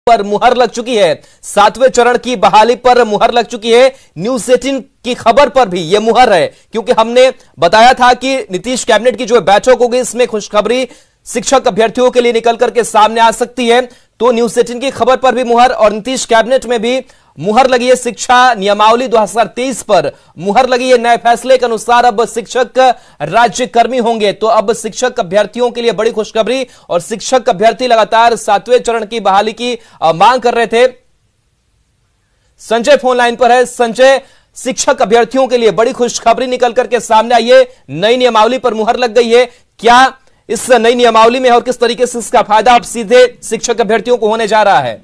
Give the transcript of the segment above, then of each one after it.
पर मुहर लग चुकी है। 7वें चरण की बहाली पर मुहर लग चुकी है। न्यूज़ 18 की खबर पर भी यह मुहर है, क्योंकि हमने बताया था कि नीतीश कैबिनेट की जो बैठक होगी इसमें खुशखबरी शिक्षक अभ्यर्थियों के लिए निकल करके सामने आ सकती है। तो न्यूज़ 18 की खबर पर भी मुहर और नीतीश कैबिनेट में भी मुहर लगी है। शिक्षा नियमावली 2023 पर मुहर लगी है। नए फैसले के अनुसार अब शिक्षक राज्य कर्मी होंगे। तो अब शिक्षक अभ्यर्थियों के लिए बड़ी खुशखबरी, और शिक्षक अभ्यर्थी लगातार 7वें चरण की बहाली की मांग कर रहे थे। संजय फोन लाइन पर है। संजय, शिक्षक अभ्यर्थियों के लिए बड़ी खुशखबरी निकल करके सामने आई है। नई नियमावली पर मुहर लग गई है। क्या इस नई नियमावली में और किस तरीके से इसका फायदा अब सीधे शिक्षक अभ्यर्थियों को होने जा रहा है?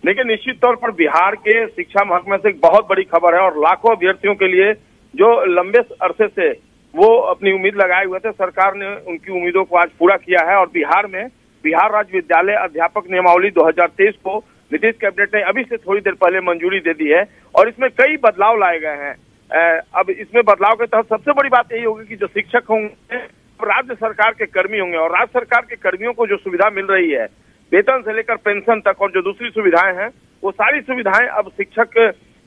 देखिए, निश्चित तौर पर बिहार के शिक्षा महकमे से एक बहुत बड़ी खबर है और लाखों अभ्यर्थियों के लिए जो लंबे अरसे से वो अपनी उम्मीद लगाए हुए थे, सरकार ने उनकी उम्मीदों को आज पूरा किया है। और बिहार में बिहार राज्य विद्यालय अध्यापक नियमावली 2023 को नीतीश कैबिनेट ने अभी से थोड़ी देर पहले मंजूरी दे दी है और इसमें कई बदलाव लाए गए हैं। अब इसमें बदलाव के तहत सबसे बड़ी बात यही होगी कि जो शिक्षक होंगे राज्य सरकार के कर्मी होंगे, और राज्य सरकार के कर्मियों को जो सुविधा मिल रही है वेतन से लेकर पेंशन तक और जो दूसरी सुविधाएं हैं, वो सारी सुविधाएं अब शिक्षक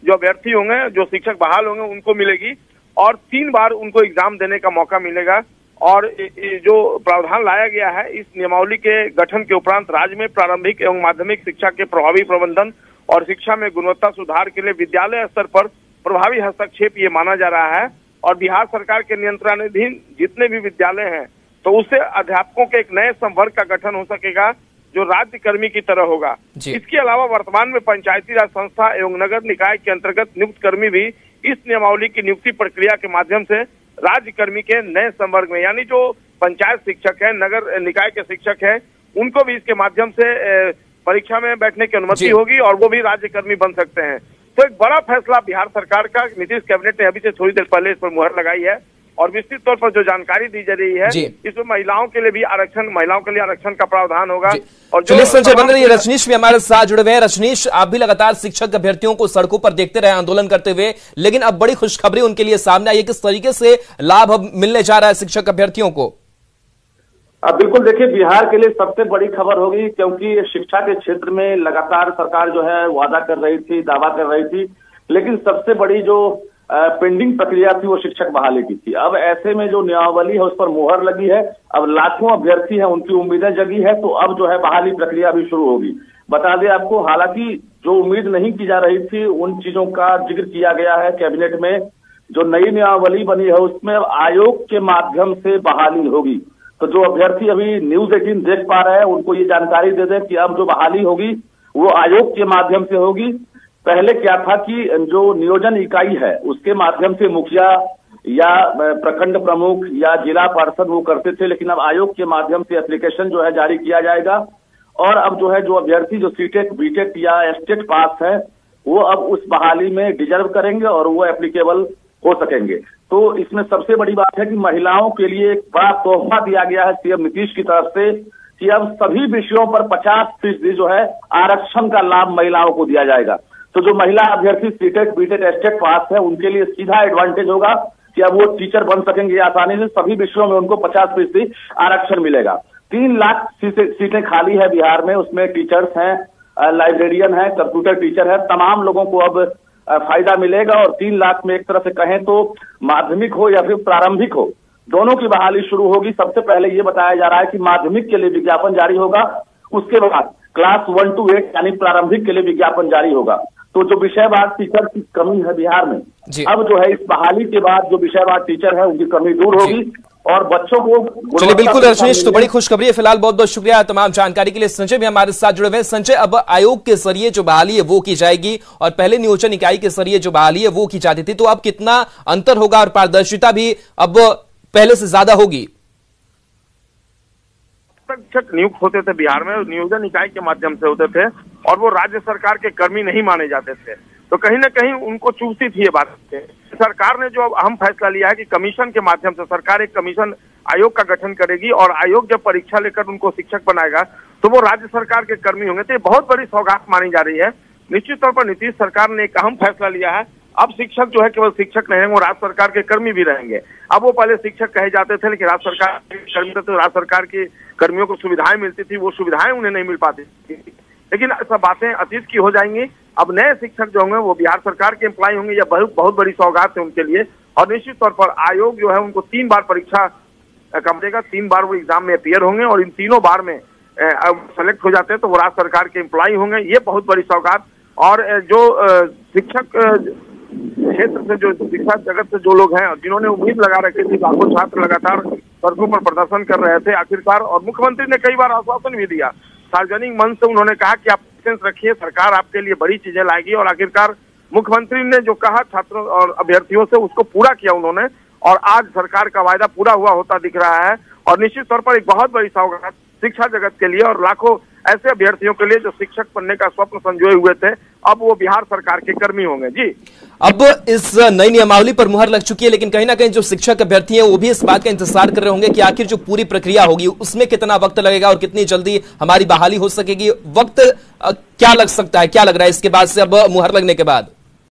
जो अभ्यर्थी होंगे, जो शिक्षक बहाल होंगे, उनको मिलेगी। और 3 बार उनको एग्जाम देने का मौका मिलेगा। और जो प्रावधान लाया गया है इस नियमावली के गठन के उपरांत राज्य में प्रारंभिक एवं माध्यमिक शिक्षा के प्रभावी प्रबंधन और शिक्षा में गुणवत्ता सुधार के लिए विद्यालय स्तर पर प्रभावी हस्तक्षेप ये माना जा रहा है। और बिहार सरकार के नियंत्रणाधीन जितने भी विद्यालय हैं, तो उससे अध्यापकों के एक नए संवर्ग का गठन हो सकेगा जो राज्य कर्मी की तरह होगा। इसके अलावा वर्तमान में पंचायती राज संस्था एवं नगर निकाय के अंतर्गत नियुक्त कर्मी भी इस नियमावली की नियुक्ति प्रक्रिया के माध्यम से राज्य कर्मी के नए संवर्ग में, यानी जो पंचायत शिक्षक है, नगर निकाय के शिक्षक है, उनको भी इसके माध्यम से परीक्षा में बैठने की अनुमति होगी और वो भी राज्य कर्मी बन सकते हैं। तो एक बड़ा फैसला बिहार सरकार का नीतीश कैबिनेट ने अभी से थोड़ी देर पहले इस पर मुहर लगाई है। और विस्तृत तौर पर जो जानकारी दी जा रही है इसमें महिलाओं के लिए भी आरक्षण का प्रावधान होगा। और चलिए संजय बन रही है, रजनीश भी हमारे साथ जुड़े हुए हैं। रजनीश, आप भी लगातार शिक्षक अभ्यर्थियों को सड़कों पर देखते रहे आंदोलन करते हुए, लेकिन अब बड़ी खुशखबरी उनके लिए सामने आई है। किस तरीके से लाभ अब मिलने जा रहा है शिक्षक अभ्यर्थियों को? बिल्कुल, देखिए, बिहार के लिए सबसे बड़ी खबर होगी, क्योंकि शिक्षा के क्षेत्र में लगातार सरकार जो है वादा कर रही थी, दावा कर रही थी, लेकिन सबसे बड़ी जो पेंडिंग प्रक्रिया थी वो शिक्षक बहाली की थी। अब ऐसे में जो नियमावली है उस पर मुहर लगी है। अब लाखों अभ्यर्थी हैं, उनकी उम्मीदें जगी है, तो अब जो है बहाली प्रक्रिया भी शुरू होगी। बता दें आपको, हालांकि जो उम्मीद नहीं की जा रही थी उन चीजों का जिक्र किया गया है कैबिनेट में। जो नई नियमावली बनी है उसमें आयोग के माध्यम से बहाली होगी। तो जो अभ्यर्थी अभी न्यूज़ 18 देख पा रहे हैं उनको ये जानकारी दे दें कि अब जो बहाली होगी वो आयोग के माध्यम से होगी। पहले क्या था कि जो नियोजन इकाई है उसके माध्यम से मुखिया या प्रखंड प्रमुख या जिला पार्षद वो करते थे, लेकिन अब आयोग के माध्यम से एप्लीकेशन जो है जारी किया जाएगा। और अब जो है जो अभ्यर्थी जो सीटेट बीटेट या एस्टेट पास है वो अब उस बहाली में डिजर्व करेंगे और वो एप्लीकेबल हो सकेंगे। तो इसमें सबसे बड़ी बात है कि महिलाओं के लिए एक बड़ा तोहफा दिया गया है सीएम नीतीश की तरफ से कि अब सभी विषयों पर 50% जो है आरक्षण का लाभ महिलाओं को दिया जाएगा। तो जो महिला अभ्यर्थी सीटेट बीटेट एस्टेट पास है उनके लिए सीधा एडवांटेज होगा कि अब वो टीचर बन सकेंगे आसानी से। सभी विषयों में उनको 50% आरक्षण मिलेगा। 3 लाख सीटें खाली है बिहार में, उसमें टीचर्स हैं, लाइब्रेरियन है, कंप्यूटर टीचर है, तमाम लोगों को अब फायदा मिलेगा। और 3 लाख में एक तरह से कहें तो माध्यमिक हो या फिर प्रारंभिक हो, दोनों की बहाली शुरू होगी। सबसे पहले ये बताया जा रहा है कि माध्यमिक के लिए विज्ञापन जारी होगा, उसके बाद क्लास 1 to 8 यानी प्रारंभिक के लिए विज्ञापन जारी होगा। तो जो विषयवार टीचर की कमी है बिहार में, अब जो है इस बहाली के बाद जो विषयवार टीचर है उनकी कमी दूर होगी और बच्चों को। चलिए बिल्कुल रजनीश, तो बड़ी खुशखबरी है। फिलहाल बहुत बहुत शुक्रिया तमाम जानकारी के लिए। संजय भी हमारे साथ जुड़े हुए हैं। संजय, अब आयोग के जरिए जो बहाली है वो की जाएगी और पहले नियोजन इकाई के जरिए जो बहाली है वो की जाती थी, तो अब कितना अंतर होगा और पारदर्शिता भी अब पहले से ज्यादा होगी? शिक्षक नियुक्त होते थे बिहार में, नियोजन इकाई के माध्यम से होते थे और वो राज्य सरकार के कर्मी नहीं माने जाते थे, तो कहीं ना कहीं उनको चूसती थी ये बात। सरकार ने जो अब अहम फैसला लिया है कि कमीशन के माध्यम से सरकार एक कमीशन आयोग का गठन करेगी और आयोग जब परीक्षा लेकर उनको शिक्षक बनाएगा तो वो राज्य सरकार के कर्मी होंगे। तो ये बहुत बड़ी सौगात मानी जा रही है। निश्चित तौर पर नीतीश सरकार ने एक अहम फैसला लिया है। अब शिक्षक जो है केवल शिक्षक नहीं रहेंगे, वो राज्य सरकार के कर्मी भी रहेंगे। अब वो पहले शिक्षक कहे जाते थे लेकिन राज्य सरकार के कर्मी थे, तो राज्य सरकार के कर्मियों को सुविधाएं मिलती थी, वो सुविधाएं उन्हें नहीं मिल पाती थी। लेकिन सब बातें अतीत की हो जाएंगी। अब नए शिक्षक जो होंगे वो बिहार सरकार के एम्प्लॉय होंगे, यह बहुत बड़ी सौगात है उनके लिए। और निश्चित तौर पर आयोग जो है उनको 3 बार परीक्षा करेगा, 3 बार वो एग्जाम में अपियर होंगे और इन तीनों बार में सेलेक्ट हो जाते हैं तो वो राज्य सरकार के एम्प्लॉय होंगे। ये बहुत बड़ी सौगात। और जो शिक्षक क्षेत्र से, जो शिक्षा जगत से जो लोग हैं जिन्होंने उम्मीद लगा रखी थी, लाखों छात्र लगातार सड़कों पर प्रदर्शन कर रहे थे आखिरकार, और मुख्यमंत्री ने कई बार आश्वासन भी दिया, सार्वजनिक मंच से उन्होंने कहा कि आप पेशेंस रखिए, सरकार आपके लिए बड़ी चीजें लाएगी। और आखिरकार मुख्यमंत्री ने जो कहा छात्रों और अभ्यर्थियों से उसको पूरा किया उन्होंने, और आज सरकार का वायदा पूरा हुआ होता दिख रहा है। और निश्चित तौर पर एक बहुत बड़ी सौगात शिक्षा जगत के लिए और लाखों ऐसे अभ्यर्थियों के लिए जो शिक्षक बनने का स्वप्न संजोए हुए थे, अब वो बिहार सरकार के कर्मी होंगे। जी, अब इस नई नियमावली पर मुहर लग चुकी है, लेकिन कहीं ना कहीं जो शिक्षक अभ्यर्थी हैं वो भी इस बात का इंतजार कर रहे होंगे कि आखिर जो पूरी प्रक्रिया होगी उसमें कितना वक्त लगेगा और कितनी जल्दी हमारी बहाली हो सकेगी। वक्त क्या लग सकता है, क्या लग रहा है इसके बाद से, अब मुहर लगने के बाद?